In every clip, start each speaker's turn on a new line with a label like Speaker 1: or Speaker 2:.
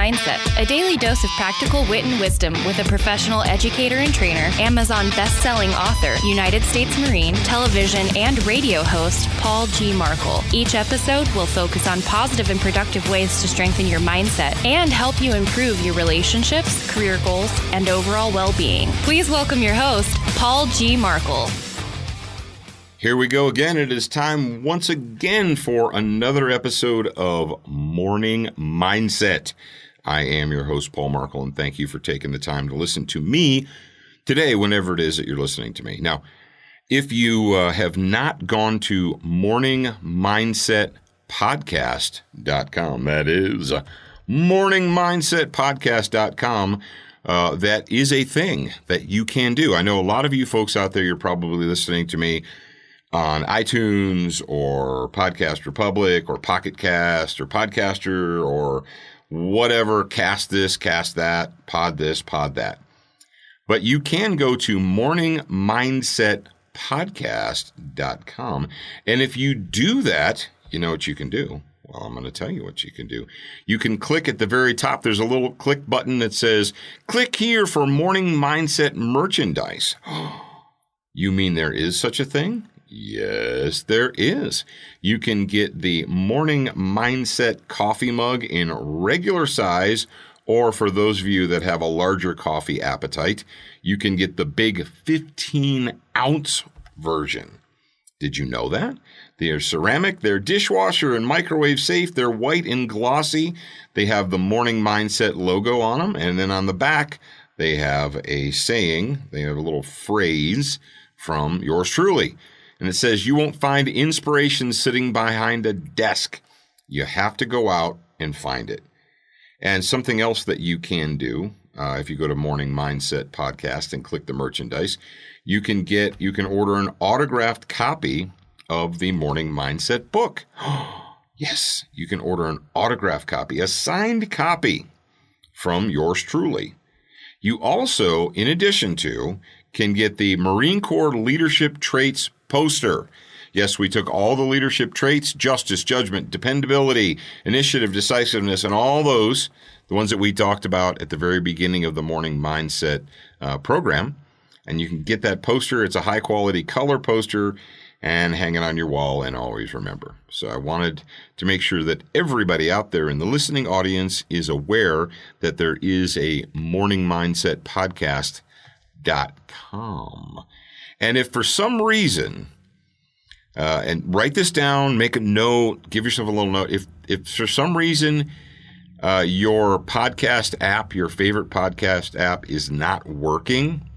Speaker 1: Mindset, a daily dose of practical wit and wisdom with a professional educator and trainer, Amazon best-selling author, United States Marine, television and radio host, Paul G. Markel. Each episode will focus on positive and productive ways to strengthen your mindset and help you improve your relationships, career goals, and overall well-being. Please welcome your host, Paul G. Markel.
Speaker 2: Here we go again. It is time once again for another episode of Morning Mindset. I am your host, Paul Markel, and thank you for taking the time to listen to me today, whenever it is that you're listening to me. Now, if you have not gone to morningmindsetpodcast.com, that is morningmindsetpodcast.com, that is a thing that you can do. I know a lot of you folks out there, you're probably listening to me on iTunes or Podcast Republic or Pocket Cast or Podcaster or whatever, cast this, cast that, pod this, pod that. But you can go to morningmindsetpodcast.com. And if you do that, you know what you can do. Well, I'm going to tell you what you can do. You can click at the very top. There's a little click button that says, click here for Morning Mindset merchandise. You mean there is such a thing? Yes, there is. You can get the Morning Mindset coffee mug in regular size, or for those of you that have a larger coffee appetite, you can get the big 15-ounce version. Did you know that? They're ceramic, they're dishwasher and microwave safe, they're white and glossy. They have the Morning Mindset logo on them, and then on the back, they have a saying, they have a little phrase from yours truly. And it says, you won't find inspiration sitting behind a desk. You have to go out and find it. And something else that you can do, if you go to Morning Mindset Podcast and click the merchandise, you can order an autographed copy of the Morning Mindset book. Yes, you can order an autographed copy, a signed copy from yours truly. You also, in addition to, can get the Marine Corps Leadership Traits poster. Yes, we took all the leadership traits, justice, judgment, dependability, initiative, decisiveness, and all those, the ones that we talked about at the very beginning of the Morning Mindset program. And you can get that poster. It's a high-quality color poster and hang it on your wall, and always remember. So I wanted to make sure that everybody out there in the listening audience is aware that there is a Morning Mindset podcast.com. And if for some reason, and write this down, make a note, give yourself a little note. If for some reason your podcast app, your favorite podcast app is not working,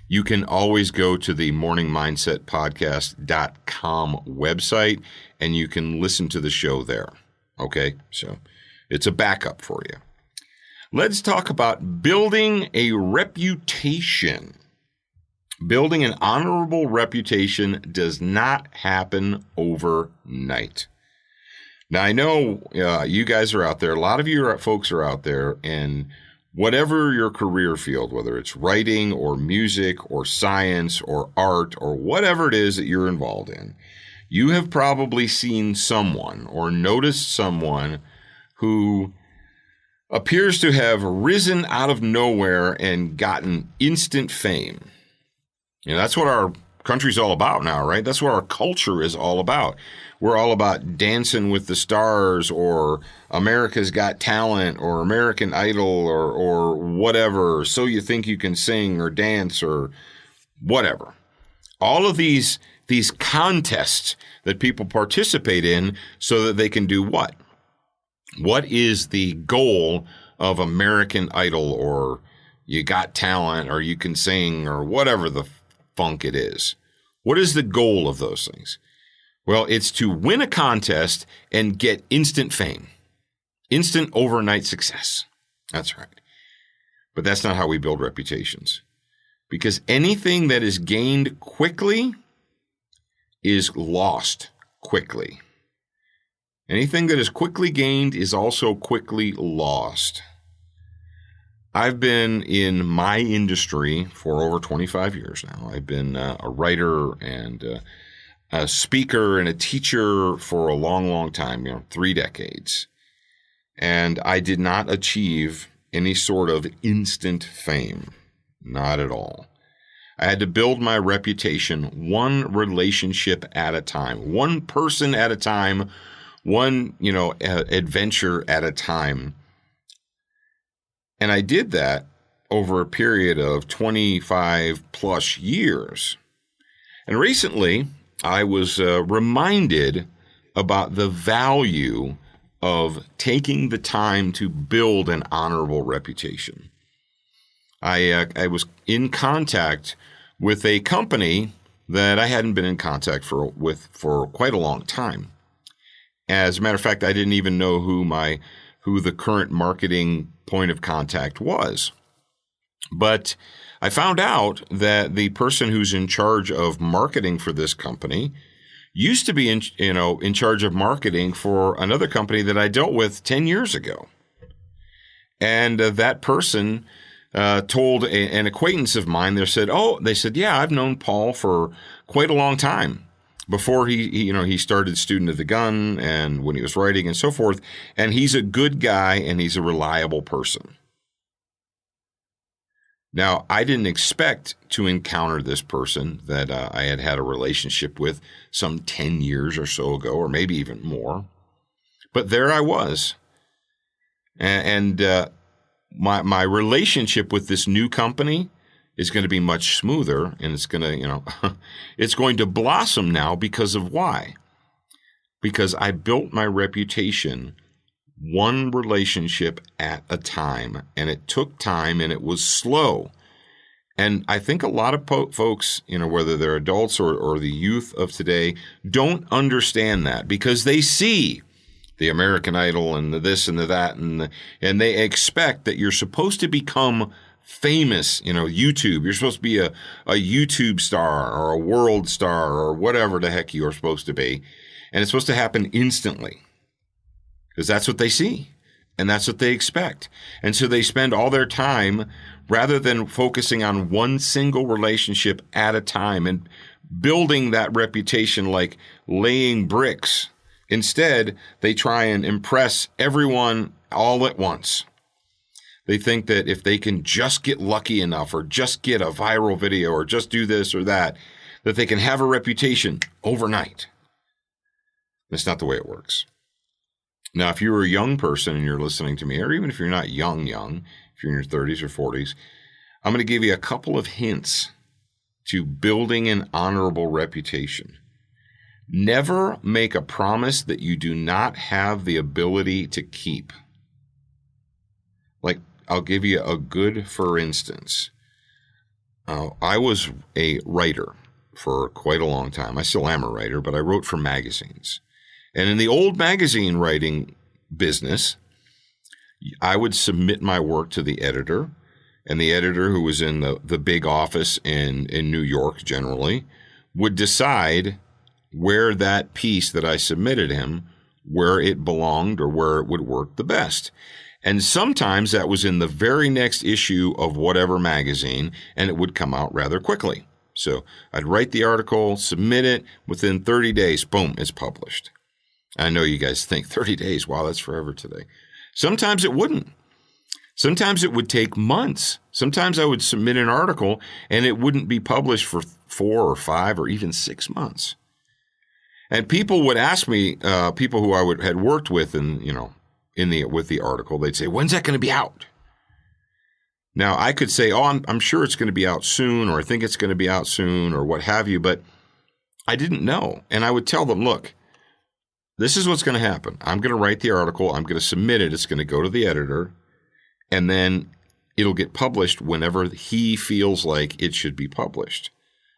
Speaker 2: you can always go to the morningmindsetpodcast.com website and you can listen to the show there. Okay? So it's a backup for you. Let's talk about building a reputation. Building an honorable reputation does not happen overnight. Now, I know you guys are out there. A lot of you folks are out there, and whatever your career field, whether it's writing or music or science or art or whatever it is that you're involved in, you have probably seen someone or noticed someone who appears to have risen out of nowhere and gotten instant fame. You know, that's what our country's all about now, right? That's what our culture is all about. We're all about Dancing with the Stars or America's Got Talent or American Idol or whatever, So You Think You Can Sing or Dance or whatever. All of these contests that people participate in so that they can do what? What is the goal of American Idol or You Got Talent or You Can Sing or whatever the funk it is? What is the goal of those things? Well, it's to win a contest and get instant fame, instant overnight success. That's right. But that's not how we build reputations, because anything that is gained quickly is lost quickly. Anything that is quickly gained is also quickly lost. I've been in my industry for over 25 years now. I've been a writer and a speaker and a teacher for a long, long time, 3 decades. And I did not achieve any sort of instant fame. Not at all. I had to build my reputation one relationship at a time, one person at a time, one, adventure at a time. And I did that over a period of 25 plus years. And recently, I was reminded about the value of taking the time to build an honorable reputation. I was in contact with a company that I hadn't been in contact with for quite a long time. As a matter of fact, I didn't even know who the current marketing point of contact was. But I found out that the person who's in charge of marketing for this company used to be in charge of marketing for another company that I dealt with 10 years ago. And that person told an acquaintance of mine, they said, yeah, I've known Paul for quite a long time before he started Student of the Gun and when he was writing and so forth. And he's a good guy and he's a reliable person. Now, I didn't expect to encounter this person that I had a relationship with some 10 years or so ago, or maybe even more. But there I was. And my relationship with this new company is going to be much smoother, and it's going to, it's going to blossom now because of why? Because I built my reputation one relationship at a time, and it took time and it was slow. And I think a lot of folks, whether they're adults or the youth of today, don't understand that because they see the American Idol and the this and the that, and they expect that you're supposed to become famous, YouTube. You're supposed to be a YouTube star or a world star or whatever the heck you're supposed to be. And it's supposed to happen instantly. Because that's what they see, and that's what they expect. And so they spend all their time, rather than focusing on one single relationship at a time and building that reputation like laying bricks. Instead, they try and impress everyone all at once. They think that if they can just get lucky enough or just get a viral video or just do this or that they can have a reputation overnight. That's not the way it works. Now, if you're a young person and you're listening to me, or even if you're not young, if you're in your 30s or 40s, I'm going to give you a couple of hints to building an honorable reputation. Never make a promise that you do not have the ability to keep. Like, I'll give you a good for instance. I was a writer for quite a long time. I still am a writer, but I wrote for magazines. And in the old magazine writing business, I would submit my work to the editor, and the editor, who was in the big office in New York generally, would decide where that piece that I submitted him, where it belonged or where it would work the best. And sometimes that was in the very next issue of whatever magazine, and it would come out rather quickly. So I'd write the article, submit it, within 30 days, boom, it's published. I know you guys think 30 days, wow, that's forever today. Sometimes it wouldn't. Sometimes it would take months. Sometimes I would submit an article and it wouldn't be published for 4 or 5 or even 6 months. And people would ask me, people who I had worked with with the article, they'd say, when's that going to be out? Now, I could say, I'm sure it's going to be out soon, or I think it's going to be out soon, or what have you, but I didn't know. And I would tell them, look, this is what's going to happen. I'm going to write the article. I'm going to submit it. It's going to go to the editor. And then it'll get published whenever he feels like it should be published.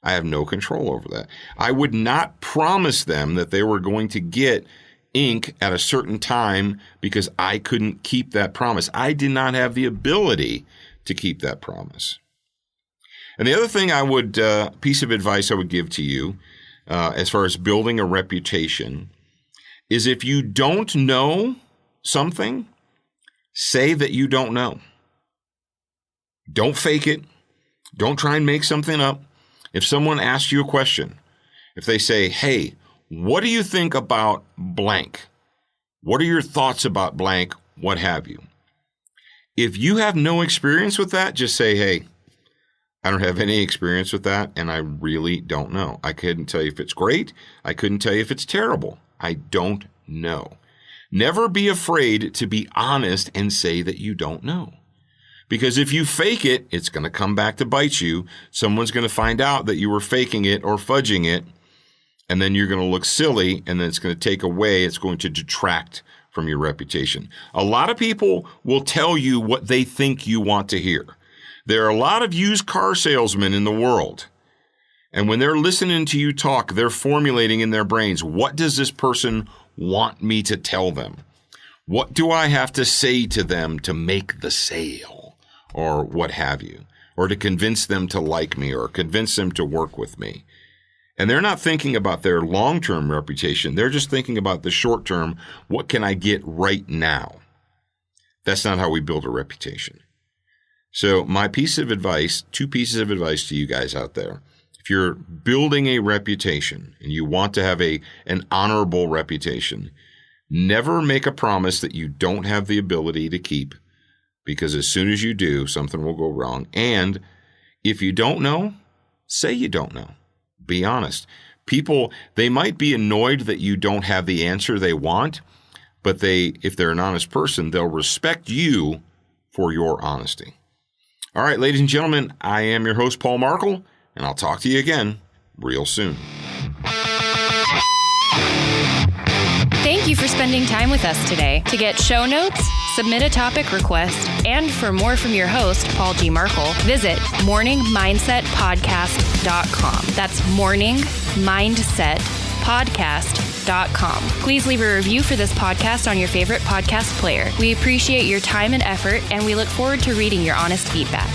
Speaker 2: I have no control over that. I would not promise them that they were going to get ink at a certain time because I couldn't keep that promise. I did not have the ability to keep that promise. And the other thing piece of advice I would give to you as far as building a reputation is if you don't know something, say that you don't know. Don't fake it. Don't try and make something up. If someone asks you a question, if they say, hey, what do you think about blank? What are your thoughts about blank? what have you. If you have no experience with that, just say, hey, I don't have any experience with that, and I really don't know. I couldn't tell you if it's great. I couldn't tell you if it's terrible. I don't know. Never be afraid to be honest and say that you don't know. Because if you fake it, it's going to come back to bite you. Someone's going to find out that you were faking it or fudging it, and then you're going to look silly, and then it's going to take away, it's going to detract from your reputation. A lot of people will tell you what they think you want to hear. There are a lot of used car salesmen in the world. And when they're listening to you talk, they're formulating in their brains, what does this person want me to tell them? What do I have to say to them to make the sale? Or what have you? Or to convince them to like me or convince them to work with me. And they're not thinking about their long-term reputation. They're just thinking about the short-term, what can I get right now? That's not how we build a reputation. So my piece of advice, 2 pieces of advice to you guys out there. If you're building a reputation and you want to have an honorable reputation, never make a promise that you don't have the ability to keep, because as soon as you do, something will go wrong. And if you don't know, say you don't know. Be honest. People, they might be annoyed that you don't have the answer they want, but if they're an honest person, they'll respect you for your honesty. All right, ladies and gentlemen, I am your host, Paul Markel, and I'll talk to you again real soon.
Speaker 1: Thank you for spending time with us today. To get show notes, submit a topic request, and for more from your host, Paul G. Markel, visit morningmindsetpodcast.com. That's morningmindsetpodcast.com. Please leave a review for this podcast on your favorite podcast player. We appreciate your time and effort, and we look forward to reading your honest feedback.